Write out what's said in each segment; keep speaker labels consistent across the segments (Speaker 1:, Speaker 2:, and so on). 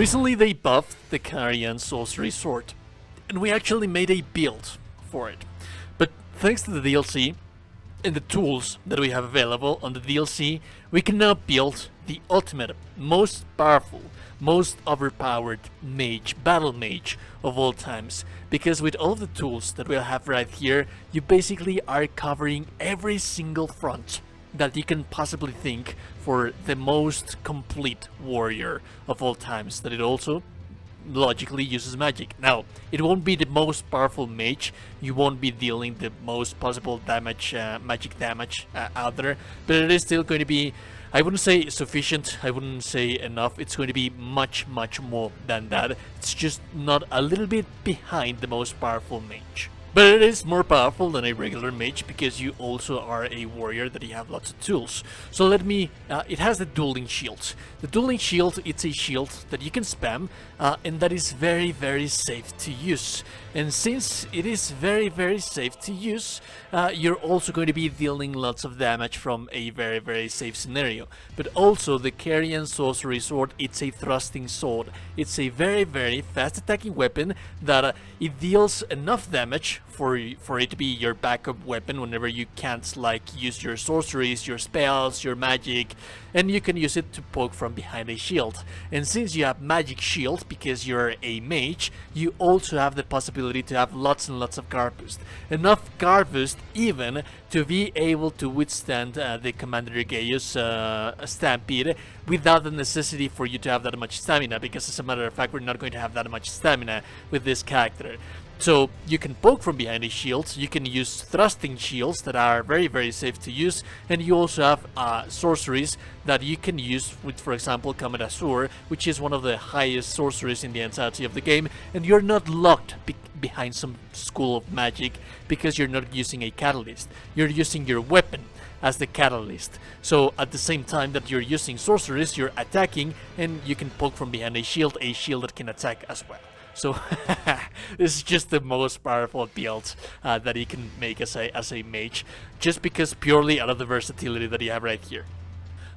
Speaker 1: Recently they buffed the Carian Sorcery Sword, and we actually made a build for it. But thanks to the DLC and the tools that we have available on the DLC, we can now build the ultimate, most powerful, most overpowered mage, battle mage of all times. Because with all the tools that we'll have right here, you basically are covering every single front that you can possibly think for the most complete warrior of all times. That it also logically uses magic. Now, it won't be the most powerful mage, you won't be dealing the most possible damage, magic damage out there, but it is still going to be, I wouldn't say sufficient, I wouldn't say enough, it's going to be much more than that. It's just not a little bit behind the most powerful mage. But it is more powerful than a regular mage because you also are a warrior that you have lots of tools. So let me, it has the dueling shield. The dueling shield, it's a shield that you can spam and that is very safe to use. And since it is very safe to use, you're also going to be dealing lots of damage from a very safe scenario. But also the Carian Sorcery Sword, it's a thrusting sword. It's a very fast attacking weapon that it deals enough damage for it to be your backup weapon whenever you can't like use your sorceries, your spells, your magic, and you can use it to poke from behind a shield. And since you have magic shield because you're a mage, you also have the possibility to have lots and lots of guard boost. Enough guard boost even to be able to withstand the Commander Gaius stampede without the necessity for you to have that much stamina, because as a matter of fact we're not going to have that much stamina with this character. So you can poke from behind a shield, you can use thrusting shields that are very safe to use, and you also have sorceries that you can use with, for example, Comet Azure, which is one of the highest sorceries in the entirety of the game, and you're not locked behind some school of magic because you're not using a catalyst. You're using your weapon as the catalyst. So at the same time that you're using sorceries, you're attacking, and you can poke from behind a shield that can attack as well. So this is just the most powerful build that you can make as a mage, just because purely out of the versatility that you have right here.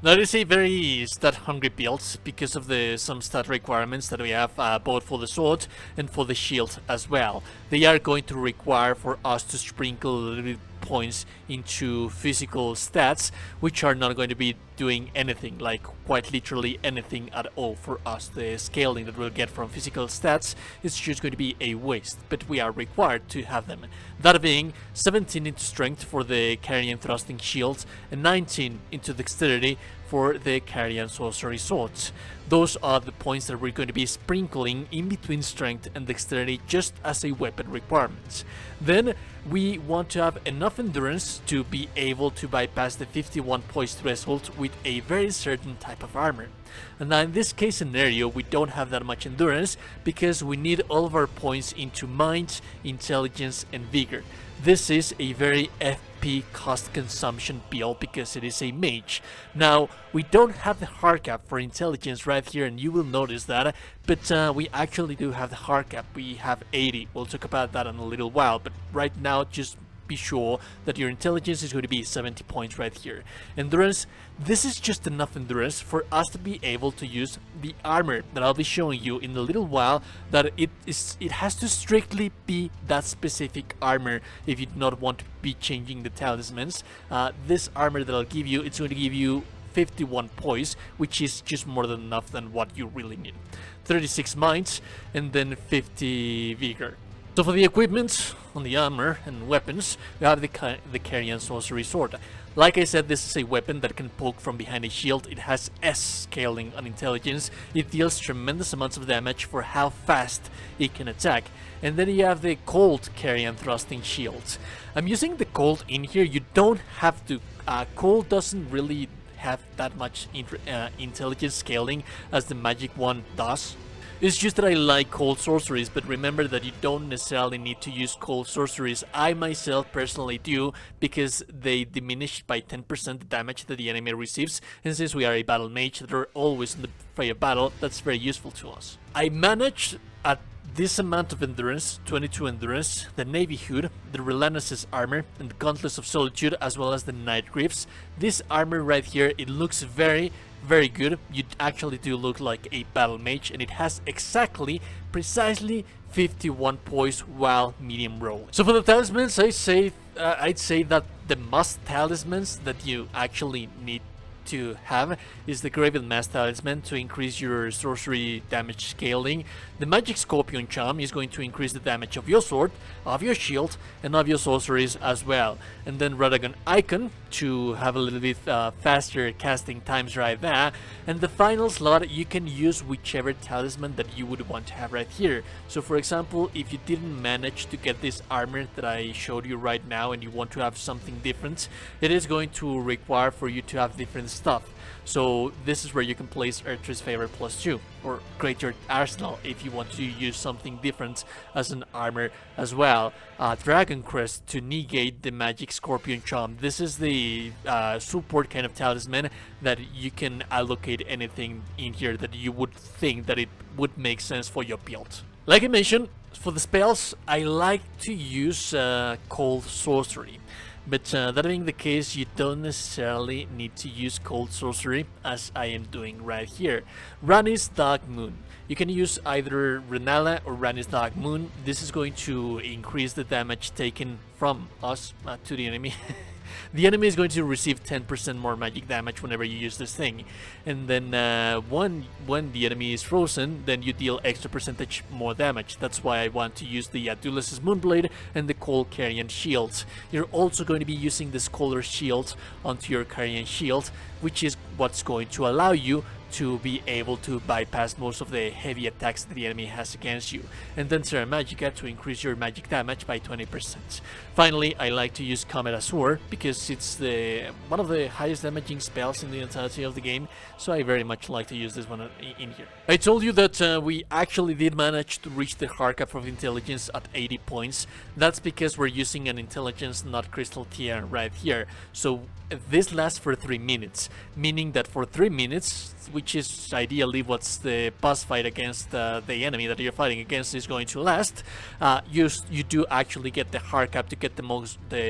Speaker 1: Now it is a very stat-hungry build because of some stat requirements that we have both for the sword and for the shield as well. They are going to require for us to sprinkle a little bit points into physical stats, which are not going to be doing anything, like quite literally anything at all for us. The scaling that we'll get from physical stats is just going to be a waste, but we are required to have them. That being 17 into strength for the Carian thrusting shields and 19 into dexterity for the Carian sorcery swords. Those are the points that we're going to be sprinkling in between strength and dexterity just as a weapon requirements. Then we want to have enough endurance to be able to bypass the 51 points threshold with a very certain type of armor. And now in this case scenario we don't have that much endurance because we need all of our points into mind, intelligence and vigor. This is a very FP cost consumption build because it is a mage. Now we don't have the hard cap for intelligence right here, and you will notice that, but we actually do have the hard cap. We have 80. We'll talk about that in a little while, but right now just be sure that your intelligence is going to be 70 points right here. Endurance, this is just enough endurance for us to be able to use the armor that I'll be showing you in a little while. That it has to strictly be that specific armor if you do not want to be changing the talismans. This armor that I'll give you, it's going to give you 51 poise, which is just more than enough than what you really need. 36 minds and then 50 vigor. So for the equipment on the armor and weapons, we have the Carian Sorcery Sword. Like I said, this is a weapon that can poke from behind a shield. It has S scaling on intelligence. It deals tremendous amounts of damage for how fast it can attack. And then you have the Cold Carian Thrusting Shield. I'm using the Cold in here. You don't have to. Cold doesn't really have that much intelligence scaling as the magic one does. It's just that I like cold sorceries, but remember that you don't necessarily need to use cold sorceries. I myself personally do, because they diminish by 10% the damage that the enemy receives, and since we are a battle mage that are always in the fray of battle, that's very useful to us. I managed at this amount of endurance, 22 endurance, the Navy Hood, the Relentless armor, and the Gauntlets of Solitude, as well as the Night Griefs. This armor right here, it looks very very good. You actually do look like a battle mage, and it has precisely 51 poise while medium roll. So for the talismans, I'd say that the must talismans that you actually need to have is the Graven Mass Talisman to increase your sorcery damage scaling. The Magic Scorpion Charm is going to increase the damage of your sword, of your shield, and of your sorceries as well. And then Radagon Icon to have a little bit faster casting times right there. And the final slot, you can use whichever talisman that you would want to have right here. So for example, if you didn't manage to get this armor that I showed you right now and you want to have something different, it is going to require for you to have different stuff. So this is where you can place Earth's Favor +2 or create your arsenal if you want to use something different as an armor as well. Dragon Crest to negate the Magic Scorpion Charm. This is the support kind of talisman that you can allocate anything in here that you would think that it would make sense for your build. Like I mentioned, for the spells, I like to use Cold Sorcery. But that being the case, you don't necessarily need to use Cold Sorcery, as I am doing right here. Rani's Dark Moon. You can use either Renala or Rani's Dark Moon. This is going to increase the damage taken from us to the enemy. The enemy is going to receive 10% more magic damage whenever you use this thing. And then when the enemy is frozen, then you deal extra percentage more damage. That's why I want to use the Duelis' Moonblade and the Cold Carian Shield. You're also going to be using the Scholar Shield onto your Carian Shield, which is what's going to allow you to be able to bypass most of the heavy attacks that the enemy has against you. And then Terra Magica to increase your magic damage by 20%. Finally, I like to use Comet Azure because it's one of the highest damaging spells in the entirety of the game, so I very much like to use this one in here. I told you that we actually did manage to reach the hard cap of intelligence at 80 points. That's because we're using an intelligence not crystal tier right here. So this lasts for 3 minutes, meaning that for 3 minutes, which is ideally what's the boss fight against the enemy that you're fighting against is going to last, you do actually get the hard cap to get the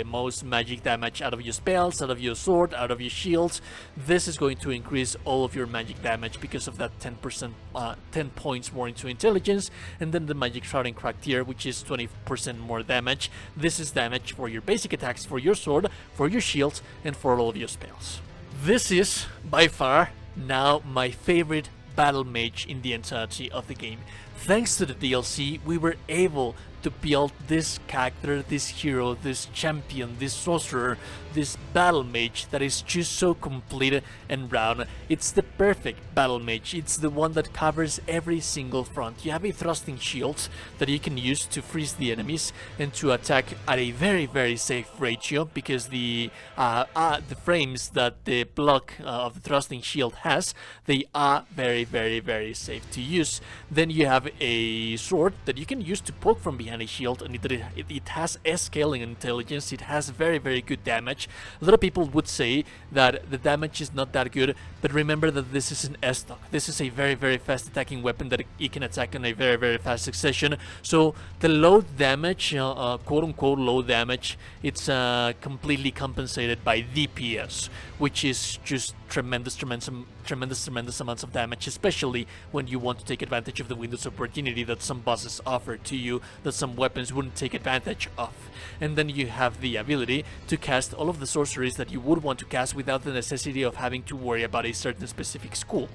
Speaker 1: most magic damage out of your spells, out of your sword, out of your shields. This is going to increase all of your magic damage because of that 10%, 10 points more into intelligence, and then the magic shrouding crack tier, which is 20% more damage. This is damage for your basic attacks, for your sword, for your shield, and for all of your spells. This is by far now my favorite battle mage in the entirety of the game. Thanks to the DLC, we were able to build this character, this hero, this champion, this sorcerer, this battle mage that is just so complete and round. It's the perfect battle mage. It's the one that covers every single front. You have a thrusting shield that you can use to freeze the enemies and to attack at a very, very safe ratio, because the frames that the block of the thrusting shield has, they are very, very, very safe to use. Then you have a sword that you can use to poke from behind a shield, and it has S-scaling intelligence. It has very, very good damage. A lot of people would say that the damage is not that good, but remember that this is an S-stock. This is a very, very fast attacking weapon that it can attack in a very, very fast succession. So the low damage, quote-unquote low damage, it's completely compensated by DPS, which is just tremendous amounts of damage, especially when you want to take advantage of the windows of opportunity that some bosses offer to you that some weapons wouldn't take advantage of. And then you have the ability to cast all of the sorceries that you would want to cast without the necessity of having to worry about a certain specific school.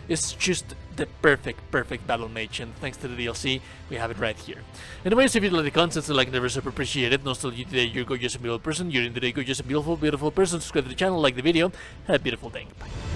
Speaker 1: It's just the perfect battle mage, and thanks to the DLC, we have it right here. Anyways, if you like the content, like never super appreciate it. Not still you today, you're gorgeous and beautiful person. You're in the day gorgeous and beautiful person. Subscribe to the channel, like the video. Have a beautiful day. Bye.